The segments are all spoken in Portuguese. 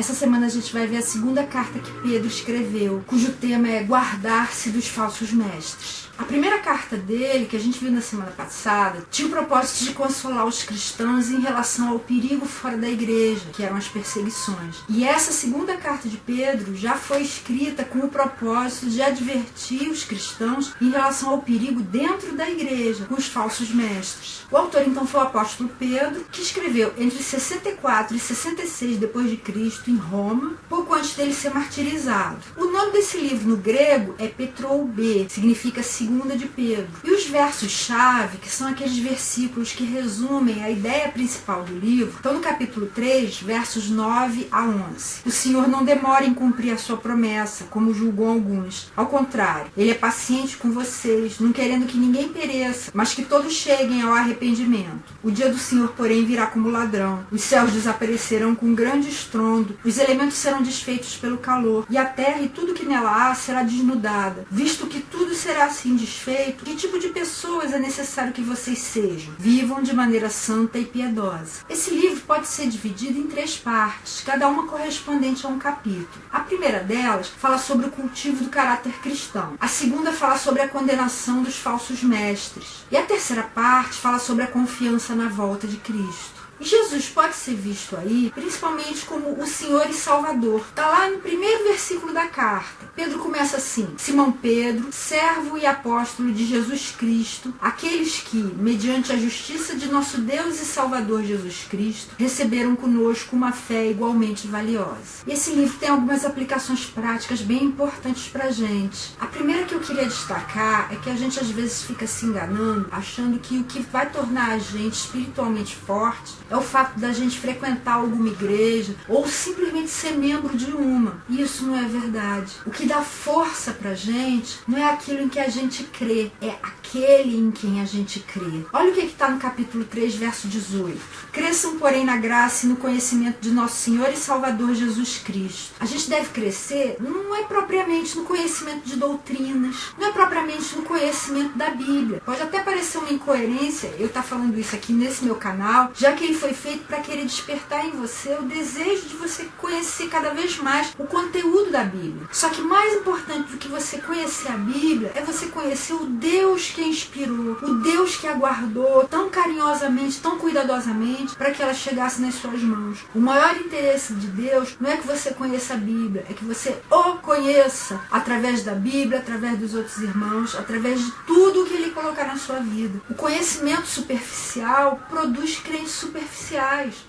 Essa semana a gente vai ver a segunda carta que Pedro escreveu, cujo tema é guardar-se dos falsos mestres. A primeira carta dele, que a gente viu na semana passada, tinha o propósito de consolar os cristãos em relação ao perigo fora da igreja, que eram as perseguições. E essa segunda carta de Pedro já foi escrita com o propósito de advertir os cristãos em relação ao perigo dentro da igreja, com os falsos mestres. O autor então foi o apóstolo Pedro, que escreveu entre 64 e 66 d.C. em Roma, pouco antes dele ser martirizado. O nome desse livro no grego é Petroube, significa segunda de Pedro. E os versos-chave, que são aqueles versículos que resumem a ideia principal do livro, estão no capítulo 3, versos 9 a 11. O Senhor não demora em cumprir a sua promessa, como julgou alguns. Ao contrário, Ele é paciente com vocês, não querendo que ninguém pereça, mas que todos cheguem ao arrependimento. O dia do Senhor, porém, virá como ladrão. Os céus desaparecerão com grande estrondo, os elementos serão desfeitos pelo calor, e a terra e tudo que nela há será desnudada. Visto que tudo será assim desfeito, que tipo de pessoas é necessário que vocês sejam? Vivam de maneira santa e piedosa. Esse livro pode ser dividido em 3 partes, cada uma correspondente a um capítulo. A primeira delas fala sobre o cultivo do caráter cristão. A segunda fala sobre a condenação dos falsos mestres. E a terceira parte fala sobre a confiança na volta de Cristo. E Jesus pode ser visto aí, principalmente como o Senhor e Salvador. Está lá no primeiro versículo da carta. Pedro começa assim: Simão Pedro, servo e apóstolo de Jesus Cristo, aqueles que, mediante a justiça de nosso Deus e Salvador Jesus Cristo, receberam conosco uma fé igualmente valiosa. E esse livro tem algumas aplicações práticas bem importantes para a gente. A primeira que eu queria destacar é que a gente às vezes fica se enganando, achando que o que vai tornar a gente espiritualmente forte é o fato da gente frequentar alguma igreja ou simplesmente ser membro de uma. E isso não é verdade. O que dá força pra gente não é aquilo em que a gente crê, é aquele em quem a gente crê. Olha o que está no capítulo 3, verso 18. Cresçam, porém, na graça e no conhecimento de nosso Senhor e Salvador Jesus Cristo. A gente deve crescer não é propriamente no conhecimento de doutrinas, não é propriamente no conhecimento da Bíblia. Pode até parecer uma incoerência eu estar falando isso aqui nesse meu canal, já que ele foi feito para querer despertar em você o desejo de você conhecer cada vez mais o conteúdo da Bíblia. Só que mais importante do que você conhecer a Bíblia é você conhecer o Deus que a inspirou, o Deus que a guardou tão carinhosamente, tão cuidadosamente para que ela chegasse nas suas mãos. O maior interesse de Deus não é que você conheça a Bíblia, é que você o conheça através da Bíblia, através dos outros irmãos, através de tudo que Ele colocar na sua vida. O conhecimento superficial produz crentes superficiais.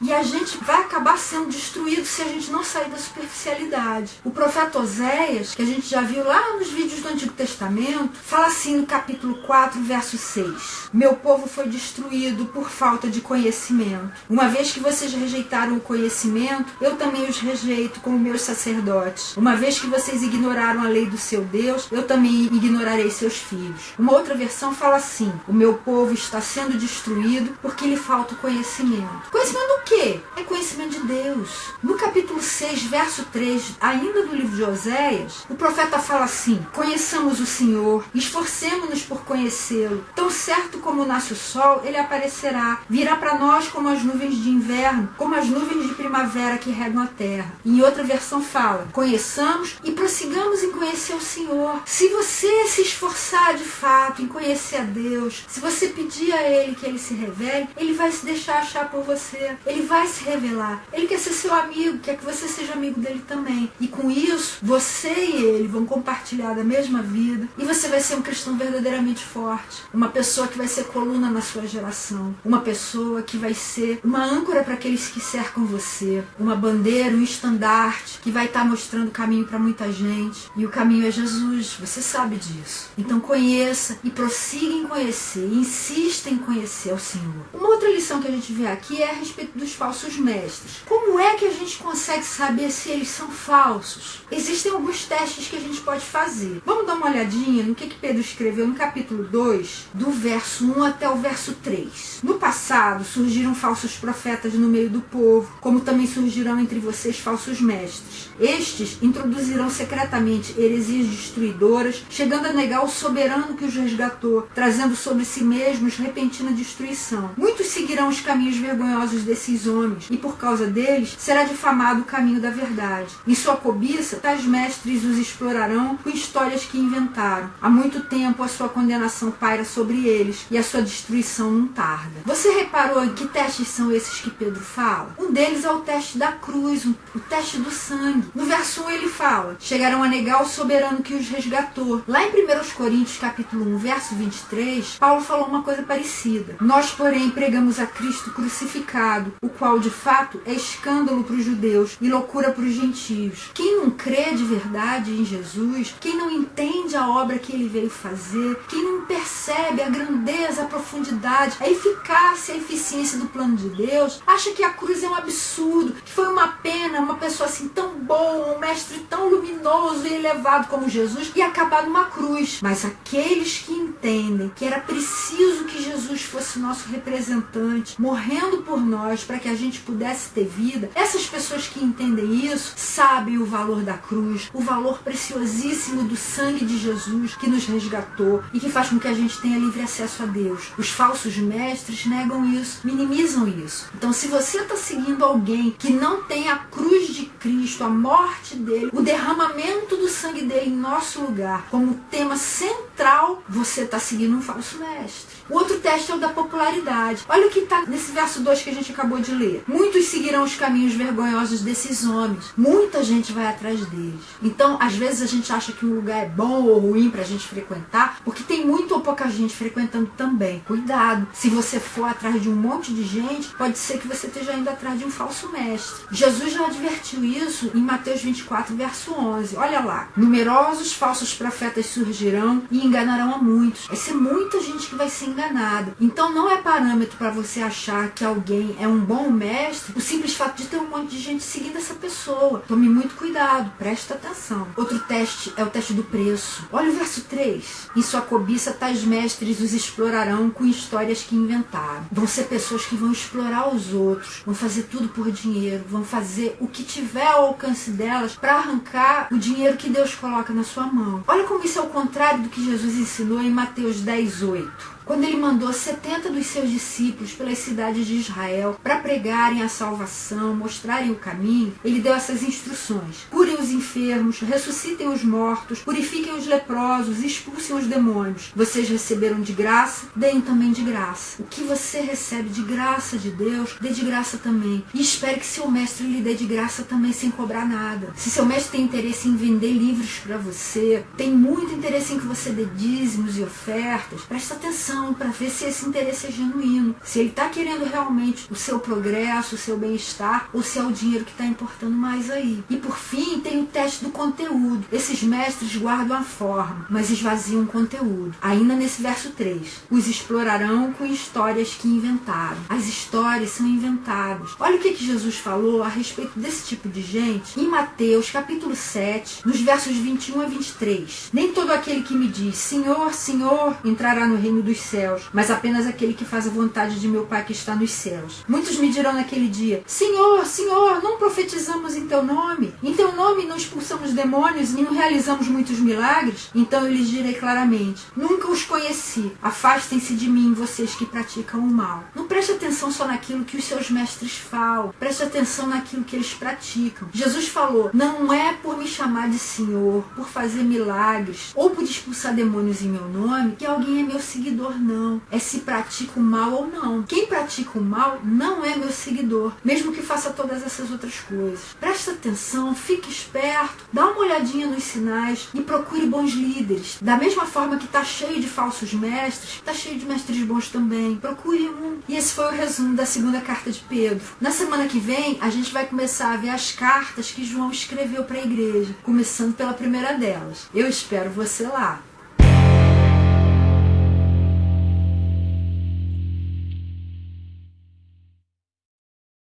E a gente vai acabar sendo destruído se a gente não sair da superficialidade. O profeta Oséias, que a gente já viu lá nos vídeos do Antigo Testamento, fala assim no capítulo 4, verso 6. Meu povo foi destruído por falta de conhecimento. Uma vez que vocês rejeitaram o conhecimento, eu também os rejeito como meus sacerdotes. Uma vez que vocês ignoraram a lei do seu Deus, eu também ignorarei seus filhos. Uma outra versão fala assim: o meu povo está sendo destruído porque lhe falta o conhecimento. Conhecimento do quê? É conhecimento de Deus. No capítulo 6, verso 3, ainda do livro de Oséias, o profeta fala assim: conheçamos o Senhor, esforcemo-nos por conhecê-lo. Tão certo como nasce o sol, ele aparecerá. Virá para nós como as nuvens de inverno, como as nuvens de primavera que regam a terra. E em outra versão fala: conheçamos e prossigamos em conhecer o Senhor. Se você se esforçar de fato em conhecer a Deus, se você pedir a Ele que Ele se revele, Ele vai se deixar achar por você. Ele vai se revelar. Ele quer ser seu amigo, quer que você seja amigo dele também. E com isso, você e ele vão compartilhar da mesma vida. E você vai ser um cristão verdadeiramente forte. Uma pessoa que vai ser coluna na sua geração. Uma pessoa que vai ser uma âncora para aqueles que cercam você. Uma bandeira, um estandarte que vai estar mostrando o caminho para muita gente. E o caminho é Jesus. Você sabe disso. Então conheça e prossiga em conhecer. E insista em conhecer o Senhor. Uma outra lição que a gente vê aqui é a respeito dos falsos mestres. Como é que a gente consegue saber se eles são falsos? Existem alguns testes que a gente pode fazer. Vamos dar uma olhadinha no que Pedro escreveu no capítulo capítulo 2, do verso 1 até o verso 3. No passado surgiram falsos profetas no meio do povo, como também surgirão entre vocês falsos mestres. Estes introduzirão secretamente heresias destruidoras, chegando a negar o soberano que os resgatou, trazendo sobre si mesmos repentina destruição. Muitos seguirão os caminhos vergonhosos desses homens, e por causa deles será difamado o caminho da verdade. Em sua cobiça, tais mestres os explorarão com histórias que inventaram. Há muito tempo a sua condenação paira sobre eles, e a sua destruição não tarda. Você reparou em que testes são esses que Pedro fala? Um deles é o teste da cruz, o teste do sangue. No verso 1 ele fala: chegarão a negar o soberano que os resgatou. Lá em 1 Coríntios capítulo 1, verso 23, Paulo falou uma coisa parecida. Nós, porém, pregamos a Cristo crucificado, o qual de fato é escândalo para os judeus e loucura para os gentios. Quem não crê de verdade em Jesus, quem não entende a obra que ele veio fazer, quem não percebe a grandeza, a profundidade, a eficácia, a eficiência do plano de Deus, acha que a cruz é um absurdo, que foi uma pena uma pessoa assim tão boa, um mestre tão luminoso e elevado como Jesus, e acabar numa cruz. Mas aqueles que entendem que era preciso que Jesus fosse nosso representante, morrendo por nós para que a gente pudesse ter vida, essas pessoas que entendem isso sabem o valor da cruz, o valor preciosíssimo do sangue de Jesus que nos resgatou e que faz com que a gente tenha livre acesso a Deus. Os falsos mestres negam isso, minimizam isso. Então, se você está seguindo alguém que não tem a cruz de Cristo, a morte dele, o derramamento do sangue dele em nosso lugar como tema central, você está seguindo um falso mestre. O outro teste é o da popularidade. Olha o que está nesse verso 2 que a gente acabou de ler. Muitos seguirão os caminhos vergonhosos desses homens. Muita gente vai atrás deles. Então, às vezes a gente acha que um lugar é bom ou ruim para a gente frequentar, porque tem muita ou pouca gente frequentando também. Cuidado. Se você for atrás de um monte de gente, pode ser que você esteja indo atrás de um falso mestre. Jesus já advertiu isso em Mateus 24, verso 11. Olha lá. Numerosos falsos profetas surgirão e enganarão a muitos. Vai ser muita gente que vai ser enganada. Então não é parâmetro para você achar que alguém é um bom mestre o simples fato de ter um monte de gente seguindo essa pessoa. Tome muito cuidado, presta atenção. Outro teste é o teste do preço. Olha o verso 3. Em sua cobiça, tais mestres os explorarão com histórias que inventaram. Vão ser pessoas que vão explorar os outros, vão fazer tudo por dinheiro, vão fazer o que tiver ao alcance delas para arrancar o dinheiro que Deus coloca na sua mão. Olha como isso é o contrário do que Jesus ensinou em Mateus 10:8. Quando ele mandou 70 dos seus discípulos pelas cidades de Israel para pregarem a salvação, mostrarem o caminho, ele deu essas instruções: curem os enfermos, ressuscitem os mortos, purifiquem os leprosos, expulsem os demônios. Vocês receberam de graça, deem também de graça. O que você recebe de graça de Deus, dê de graça também. E espere que seu mestre lhe dê de graça também sem cobrar nada. Se seu mestre tem interesse em vender livros para você, tem muito interesse em que você dê dízimos e ofertas, presta atenção para ver se esse interesse é genuíno, se ele está querendo realmente o seu progresso, o seu bem-estar, ou se é o dinheiro que está importando mais aí. E por fim, tem o teste do conteúdo. Esses mestres guardam a forma, mas esvaziam o conteúdo. Ainda nesse verso 3, os explorarão com histórias que inventaram. As histórias são inventadas. Olha o que Jesus falou a respeito desse tipo de gente em Mateus capítulo 7, nos versos 21 a 23. Nem todo aquele que me diz Senhor, Senhor, entrará no reino dos céus, mas apenas aquele que faz a vontade de meu Pai que está nos céus. Muitos me dirão naquele dia: Senhor, Senhor, não profetizamos em teu nome? Em teu nome não expulsamos demônios e não realizamos muitos milagres? Então eu lhes direi claramente: nunca os conheci. Afastem-se de mim, vocês que praticam o mal. Não preste atenção só naquilo que os seus mestres falam. Preste atenção naquilo que eles praticam. Jesus falou: não é por me chamar de Senhor, por fazer milagres ou por expulsar demônios em meu nome que alguém é meu seguidor. Não, é se pratica o mal ou não. Quem pratica o mal não é meu seguidor, mesmo que faça todas essas outras coisas. Presta atenção, fique esperto, dá uma olhadinha nos sinais e procure bons líderes. Da mesma forma que está cheio de falsos mestres, está cheio de mestres bons também. Procure um. E esse foi o resumo da segunda carta de Pedro. Na semana que vem, a gente vai começar a ver as cartas que João escreveu para a igreja, começando pela primeira delas. Eu espero você lá.